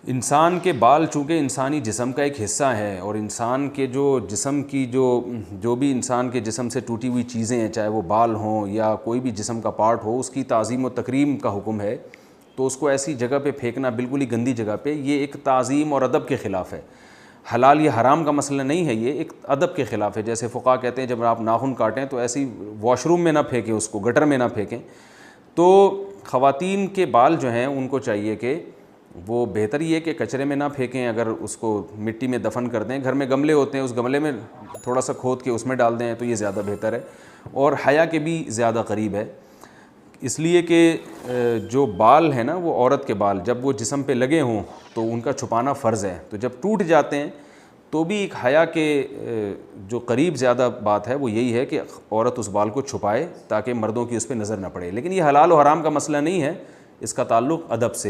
انسان کے بال چونکہ انسانی جسم کا ایک حصہ ہے، اور انسان کے جو جسم کی جو بھی انسان کے جسم سے ٹوٹی ہوئی چیزیں ہیں، چاہے وہ بال ہوں یا کوئی بھی جسم کا پارٹ ہو، اس کی تعظیم و تکریم کا حکم ہے، تو اس کو ایسی جگہ پہ پھینکنا بالکل ہی گندی جگہ پہ، یہ ایک تعظیم اور ادب کے خلاف ہے۔ حلال یا حرام کا مسئلہ نہیں ہے، یہ ایک ادب کے خلاف ہے۔ جیسے فقہا کہتے ہیں جب آپ ناخن کاٹیں تو ایسی واش روم میں نہ پھینکیں، اس کو گٹر میں نہ پھینکیں۔ تو خواتین کے بال جو ہیں ان کو چاہیے کہ وہ بہتر یہ کہ کچرے میں نہ پھینکیں، اگر اس کو مٹی میں دفن کر دیں، گھر میں گملے ہوتے ہیں اس گملے میں تھوڑا سا کھود کے اس میں ڈال دیں تو یہ زیادہ بہتر ہے، اور حیا کے بھی زیادہ قریب ہے، اس لیے کہ جو بال ہیں نا وہ عورت کے بال جب وہ جسم پہ لگے ہوں تو ان کا چھپانا فرض ہے، تو جب ٹوٹ جاتے ہیں تو بھی ایک حیا کے جو قریب زیادہ بات ہے وہ یہی ہے کہ عورت اس بال کو چھپائے تاکہ مردوں کی اس پہ نظر نہ پڑے۔ لیکن یہ حلال و حرام کا مسئلہ نہیں ہے، اس کا تعلق ادب سے ہے۔